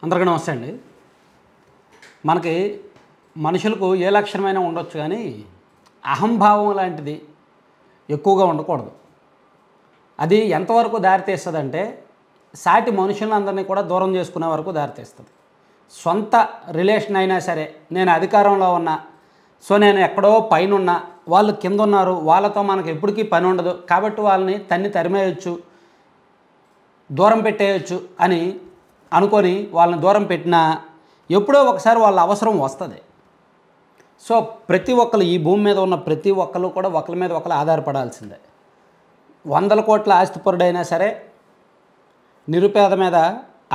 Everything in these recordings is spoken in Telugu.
అందరికీ నమస్తే అండి. మనకి మనుషులకు ఏ లక్షణమైనా ఉండొచ్చు, కానీ అహంభావం లాంటిది ఎక్కువగా ఉండకూడదు. అది ఎంతవరకు దారితీస్తుందంటే సాటి మనుషులందరినీ కూడా దూరం చేసుకునే వరకు దారితీస్తుంది. సొంత రిలేషన్ అయినా సరే, నేను అధికారంలో ఉన్నా, సో నేను ఎక్కడో పైన ఉన్నా, వాళ్ళు కింద ఉన్నారు, వాళ్ళతో మనకు ఎప్పటికీ పని ఉండదు, కాబట్టి వాళ్ళని తరిమేయచ్చు, దూరం పెట్టేయచ్చు అని అనుకొని వాళ్ళని దూరం పెట్టినా ఎప్పుడో ఒకసారి వాళ్ళ అవసరం వస్తుంది. సో ప్రతి ఒక్కరు, ఈ భూమి మీద ఉన్న ప్రతి ఒక్కరు కూడా ఒకరి మీద ఒకరు ఆధారపడాల్సిందే. 100 కోట్ల ఆస్తిపరుడైనా సరే నిరుపేద మీద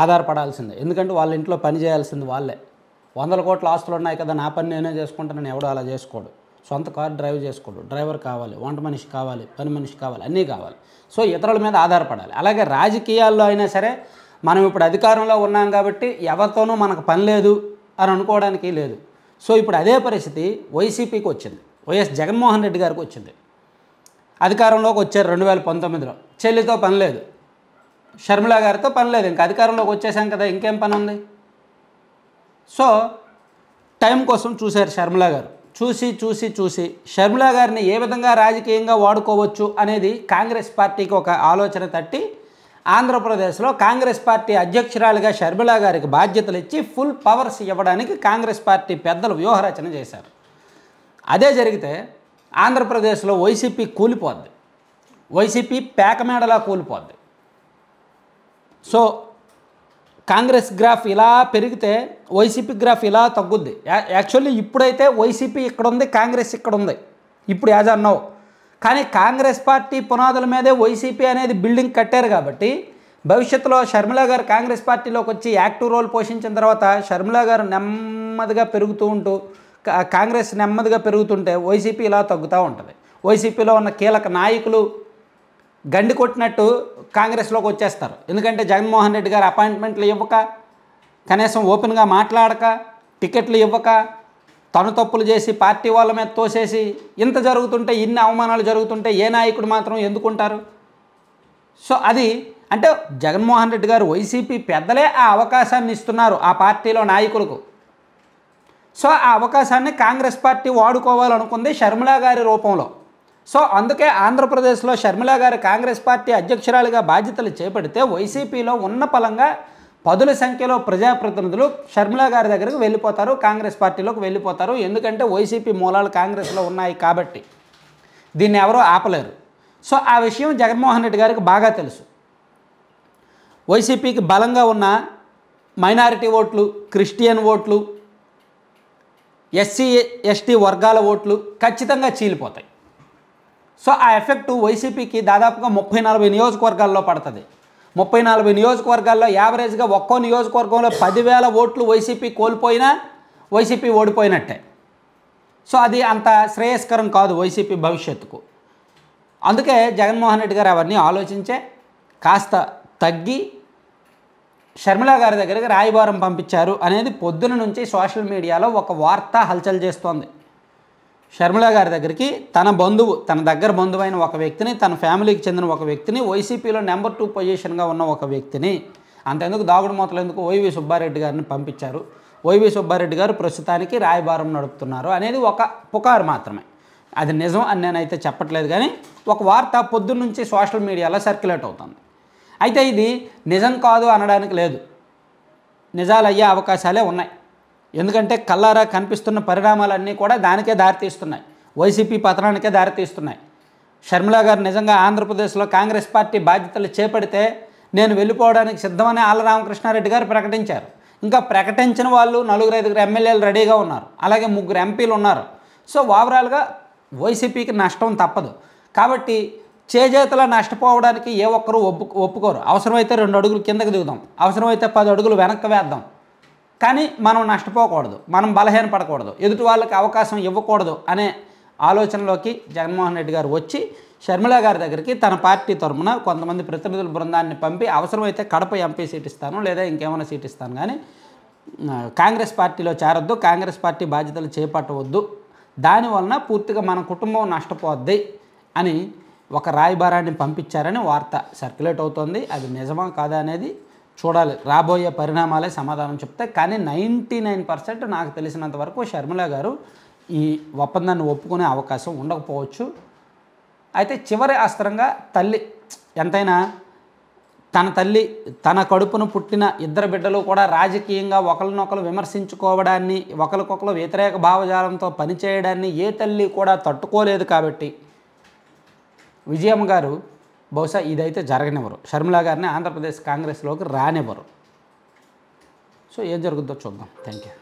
ఆధారపడాల్సిందే. ఎందుకంటే వాళ్ళ ఇంట్లో పని చేయాల్సింది వాళ్ళే. 100 కోట్ల ఆస్తులు ఉన్నాయి కదా, నా పని నేనే చేసుకుంటానని ఎవడో అలా చేసుకోడు. సొంత కారు డ్రైవ్ చేసుకోడు, డ్రైవర్ కావాలి, వంట మనిషి కావాలి, పని మనిషి కావాలి, అన్నీ కావాలి. సో ఇతరుల మీద ఆధారపడాలి. అలాగే రాజకీయాల్లో అయినా సరే, మనం ఇప్పుడు అధికారంలో ఉన్నాం కాబట్టి ఎవరితోనూ మనకు పని లేదు అని అనుకోవడానికి లేదు. సో ఇప్పుడు అదే పరిస్థితి వైసీపీకి వచ్చింది, వైఎస్ జగన్మోహన్ రెడ్డి గారికి వచ్చింది. అధికారంలోకి వచ్చారు 2019లో, చెల్లితో పని లేదు, షర్మిల గారితో పని లేదు, ఇంకా అధికారంలోకి వచ్చేసాం కదా, ఇంకేం పని ఉంది. సో టైం కోసం చూశారు షర్మిల గారు. చూసి షర్మిల గారిని ఏ విధంగా రాజకీయంగా వాడుకోవచ్చు అనేది కాంగ్రెస్ పార్టీకి ఒక ఆలోచన తట్టి ఆంధ్రప్రదేశ్లో కాంగ్రెస్ పార్టీ అధ్యక్షురాలిగా షర్మిల గారికి బాధ్యతలు ఇచ్చి ఫుల్ పవర్స్ ఇవ్వడానికి కాంగ్రెస్ పార్టీ పెద్దలు వ్యూహరచన చేశారు. అదే జరిగితే ఆంధ్రప్రదేశ్లో వైసీపీ కూలిపోద్ది, వైసీపీ పేకమేడలా కూలిపోద్ది. సో కాంగ్రెస్ గ్రాఫ్ ఇలా పెరిగితే వైసీపీ గ్రాఫ్ ఇలా తగ్గుద్ది. యాక్చువల్లీ ఇప్పుడైతే వైసీపీ ఇక్కడ ఉంది, కాంగ్రెస్ ఇక్కడ ఉంది ఇప్పుడు యాజ్ ఆన్ నౌ. కానీ కాంగ్రెస్ పార్టీ పునాదుల మీదే వైసీపీ అనేది బిల్డింగ్ కట్టారు కాబట్టి భవిష్యత్తులో షర్మిల గారు కాంగ్రెస్ పార్టీలోకి వచ్చి యాక్టివ్ రోల్ పోషించిన తర్వాత షర్మిల గారు నెమ్మదిగా పెరుగుతూ ఉంటూ కాంగ్రెస్ నెమ్మదిగా పెరుగుతుంటే వైసీపీ ఇలా తగ్గుతూ ఉంటుంది. వైసీపీలో ఉన్న కీలక నాయకులు గండి కొట్టినట్టు కాంగ్రెస్లోకి వచ్చేస్తారు. ఎందుకంటే జగన్మోహన్ రెడ్డి గారు అపాయింట్మెంట్లు ఇవ్వక, కనీసం ఓపెన్గా మాట్లాడక, టికెట్లు ఇవ్వక, తను తప్పులు చేసి పార్టీ వాళ్ళ మీద తోసేసి ఇంత జరుగుతుంటే, ఇన్ని అవమానాలు జరుగుతుంటే ఏ నాయకుడు మాత్రం ఎందుకుంటారు? సో అది అంటే జగన్మోహన్ రెడ్డి గారు వైసీపీ పెద్దలే ఆ అవకాశాన్ని ఇస్తున్నారు ఆ పార్టీలో నాయకులకు. సో ఆ అవకాశాన్ని కాంగ్రెస్ పార్టీ వాడుకోవాలనుకుంది షర్మిల గారి రూపంలో. సో అందుకే ఆంధ్రప్రదేశ్లో షర్మిల గారు కాంగ్రెస్ పార్టీ అధ్యక్షురాలిగా బాధ్యతలు చేపడితే వైసీపీలో ఉన్న పలంగా పదుల సంఖ్యలో ప్రజాప్రతినిధులు షర్మిల గారి దగ్గరికి వెళ్ళిపోతారు, కాంగ్రెస్ పార్టీలోకి వెళ్ళిపోతారు. ఎందుకంటే వైసీపీ మూలాలు కాంగ్రెస్లో ఉన్నాయి కాబట్టి దీన్ని ఎవరో ఆపలేరు. సో ఆ విషయం జగన్మోహన్ రెడ్డి గారికి బాగా తెలుసు. వైసీపీకి బలంగా ఉన్న మైనారిటీ ఓట్లు, క్రిస్టియన్ ఓట్లు, ఎస్సీ ఎస్టీ వర్గాల ఓట్లు ఖచ్చితంగా చీలిపోతాయి. సో ఆ ఎఫెక్టు వైసీపీకి దాదాపుగా 30-40 నియోజకవర్గాల్లో పడుతుంది. 30-40 నియోజకవర్గాల్లో యావరేజ్గా ఒక్కో నియోజకవర్గంలో 10,000 ఓట్లు వైసీపీ కోల్పోయినా వైసీపీ ఓడిపోయినట్టే. సో అది అంత శ్రేయస్కరం కాదు వైసీపీ భవిష్యత్తుకు. అందుకే జగన్మోహన్ రెడ్డి గారు అవన్నీ ఆలోచించే కాస్త తగ్గి షర్మిల గారి దగ్గరికి రాయబారం పంపించారు అనేది పొద్దున నుంచి సోషల్ మీడియాలో ఒక వార్త హల్చల్ చేస్తోంది. షర్మిల గారి దగ్గరికి తన బంధువు, తన దగ్గర బంధువైన ఒక వ్యక్తిని, తన ఫ్యామిలీకి చెందిన ఒక వ్యక్తిని, వైసీపీలో నెంబర్ 2 పొజిషన్గా ఉన్న ఒక వ్యక్తిని, అంతెందుకు దాగుడు మూతలు ఎందుకు, వైవి సుబ్బారెడ్డి గారిని పంపించారు. వైవి సుబ్బారెడ్డి గారు ప్రస్తుతానికి రాయబారం నడుపుతున్నారు అనేది ఒక పుకారు మాత్రమే. అది నిజం అని నేనైతే చెప్పట్లేదు, కానీ ఒక వార్త పొద్దున్న నుంచి సోషల్ మీడియాలో సర్క్యులేట్ అవుతుంది. అయితే ఇది నిజం కాదు అనడానికి లేదు, నిజాలు అయ్యే అవకాశాలే ఉన్నాయి. ఎందుకంటే కల్లారా కనిపిస్తున్న పరిణామాలన్నీ కూడా దానికే దారితీస్తున్నాయి, వైసీపీ పతనానికే దారితీస్తున్నాయి. షర్మిల గారు నిజంగా ఆంధ్రప్రదేశ్లో కాంగ్రెస్ పార్టీ బాధ్యతలు చేపడితే నేను వెళ్ళిపోవడానికి సిద్ధమని ఆళ్ల రామకృష్ణారెడ్డి గారు ప్రకటించారు. ఇంకా ప్రకటించిన వాళ్ళు 4-5 ఎమ్మెల్యేలు రెడీగా ఉన్నారు, అలాగే 3 ఎంపీలు ఉన్నారు. సో ఓవరాల్గా వైసీపీకి నష్టం తప్పదు. కాబట్టి చేజేతలా నష్టపోవడానికి ఏ ఒక్కరూ ఒప్పుకోరు. అవసరమైతే 2 అడుగులు కిందకి దిగుదాం, అవసరమైతే 10 అడుగులు వెనక్కి వేద్దాం, కానీ మనం నష్టపోకూడదు, మనం బలహీనపడకూడదు, ఎదుటి వాళ్ళకి అవకాశం ఇవ్వకూడదు అనే ఆలోచనలోకి జగన్మోహన్ రెడ్డి గారు వచ్చి షర్మిల గారి దగ్గరికి తన పార్టీ తరఫున కొంతమంది ప్రతినిధుల బృందాన్ని పంపి అవసరమైతే కడప ఎంపీ సీట్ ఇస్తాను, లేదా ఇంకేమైనా సీట్ ఇస్తాను, కానీ కాంగ్రెస్ పార్టీలో చేరొద్దు, కాంగ్రెస్ పార్టీ బాధ్యతలు చేపట్టవద్దు, దానివలన పూర్తిగా మన కుటుంబం నష్టపోద్ది అని ఒక రాయబారాన్ని పంపించారని వార్త సర్క్యులేట్ అవుతోంది. అది నిజమా కాదా అనేది చూడాలి, రాబోయే పరిణామాలే సమాధానం చెప్తాయి. కానీ 99% నాకు తెలిసినంత వరకు షర్మిల గారు ఈ ఒప్పందాన్ని ఒప్పుకునే అవకాశం ఉండకపోవచ్చు. అయితే చివరి అస్త్రంగా తల్లి, ఎంతైనా తన తల్లి, తన కడుపును పుట్టిన ఇద్దరు బిడ్డలు కూడా రాజకీయంగా ఒకరినొకరు విమర్శించుకోవడాన్ని, ఒకరికొకరు వ్యతిరేక భావజాలంతో పనిచేయడాన్ని ఏ తల్లి కూడా తట్టుకోలేదు. కాబట్టి విజయమ్మ గారు బహుశా ఇదైతే జరగనివ్వరు, షర్మిల గారిని ఆంధ్రప్రదేశ్ కాంగ్రెస్లోకి రానివ్వరు. సో ఏం జరుగుతుందో చూద్దాం. Thank you.